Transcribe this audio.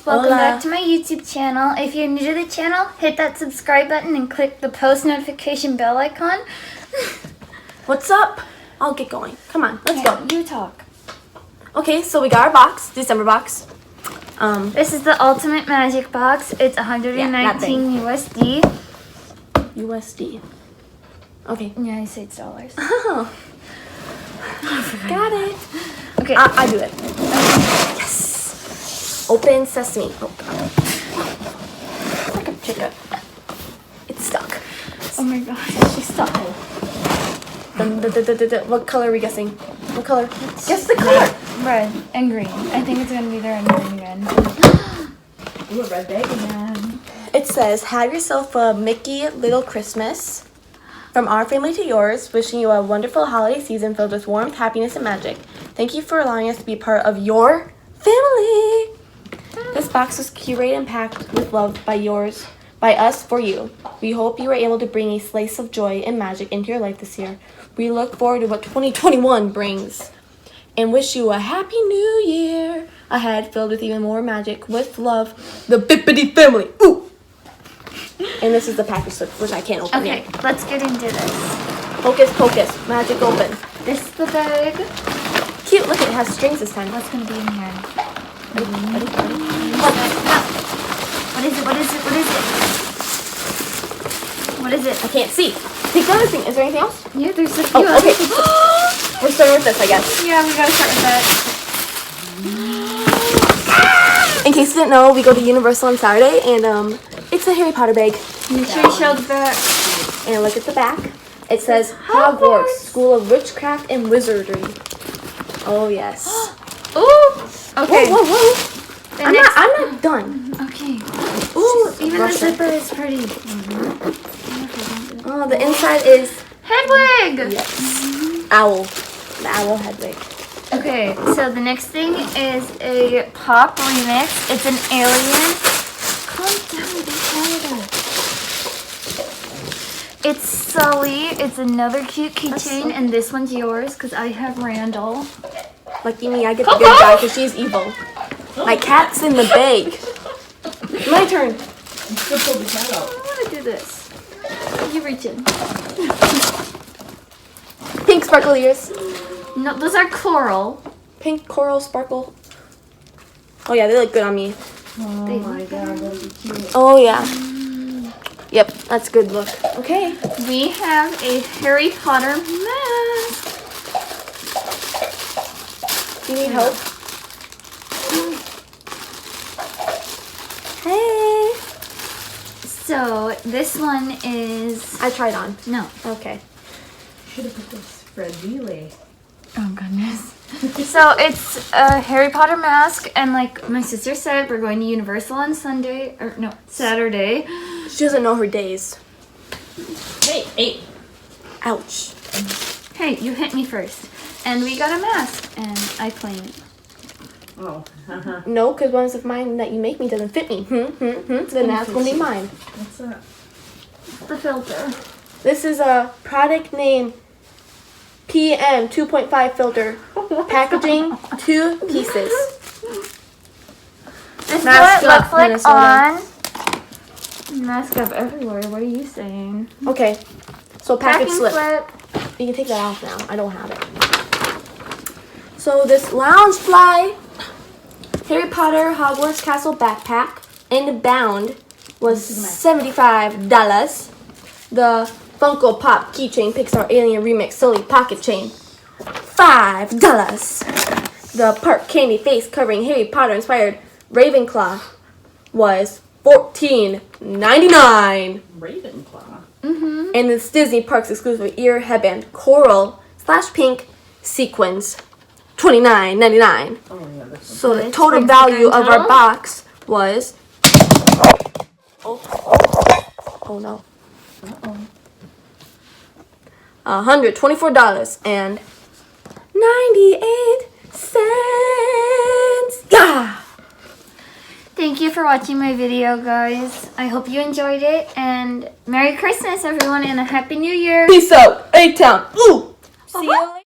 Welcome Hola. back to my YouTube channel. If you're new to the channel, hit that subscribe button and click the post notification bell icon. What's up? I'll get going. Come on, let's go. You talk. Okay, so we got our box, December box. This is the Ultimate Magic Box. It's 119 USD. USD. Okay. United States dollars. Oh. Got it. Okay. I do it. Yes. Open sesame. Oh, God. Like a chicken. It's stuck. Oh my gosh. She's stuck. Dun, dun, dun, dun, dun, dun. What color are we guessing? What color? Guess the color. Red and green. I think it's gonna be the red and green again. Ooh, a red bag. Yeah. It says, have yourself a Mickey Little Christmas. From our family to yours, wishing you a wonderful holiday season filled with warmth, happiness, and magic. Thank you for allowing us to be part of your family. This box was curated and packed with love by us for you. We hope you were able to bring a slice of joy and magic into your life this year. We look forward to what 2021 brings and wish you a happy new year ahead filled with even more magic. With love, the Bibbidi family. Ooh! And this is the package slip, which I can't open Okay, yet. let's get into this. Hocus pocus, magic open. This is the bag. Cute, look, it has strings this time. What's gonna be in here? Ready? What is it? What is it? What is it? What is it? I can't see. Take the other thing. Is there anything else? Yeah, there's a few Oh, okay. We're starting with this, I guess. Yeah, we gotta start with that. In case you didn't know, we go to Universal on Saturday, and it's a Harry Potter bag. Make sure you show the back. And look at the back. It says Hogwarts, School of Witchcraft and Wizardry. Oh yes. Ooh. Okay. Whoa, whoa, whoa. The I'm next- not done. Okay. Ooh, Even brush the it. zipper is pretty. Oh, the inside is Hedwig. yes. Owl. The owl Hedwig. Okay, so the next thing is a pop remix. It's an alien. Calm down, be quieter. It's Sully. It's another cute keychain, and this one's yours because I have Randall. Lucky me, I get the good guy because she's evil. My cat's in the bag. My turn. You still pull the cat I out. want to do this. You reach in. Pink sparkle ears. No, those are coral. Pink coral sparkle. Oh yeah, they look good on me. Oh my god, that'd be cute. Oh yeah. Yep, that's a good look. Okay. We have a Harry Potter mask. Do you need help? Hey. So this one is I tried on. no. Okay. Should have put this Fred Relay. Oh goodness. So it's a Harry Potter mask, and like my sister said, we're going to Universal on Saturday. She doesn't know her days. Hey. Ouch. Hey, you hit me first. And we got a mask, and I claim it. Oh. No, because one of mine that you make me doesn't fit me. Then that's gonna be mine. What's that? The filter. This is a product name PM 2.5 filter. Packaging 2 pieces. This Mask is what it up, looks like Minnesota. on. Mask up everywhere. What are you saying? Okay. So package Packing slip. You can take that off now. I don't have it. So this lounge fly Harry Potter Hogwarts Castle backpack and bound was $75. The Funko Pop keychain Pixar Alien Remix Sully pocket chain $5. The Park Candy face covering Harry Potter inspired Ravenclaw was $14.99. Ravenclaw. And this Disney Parks exclusive ear headband coral / pink sequins $29.99. Oh yeah, this one. So the Which total one's the value grand of our total? box was oh no, $124.98. Yeah. Thank you for watching my video, guys. I hope you enjoyed it, and Merry Christmas, everyone, and a Happy New Year. Peace out, A-Town. Ooh. See you later.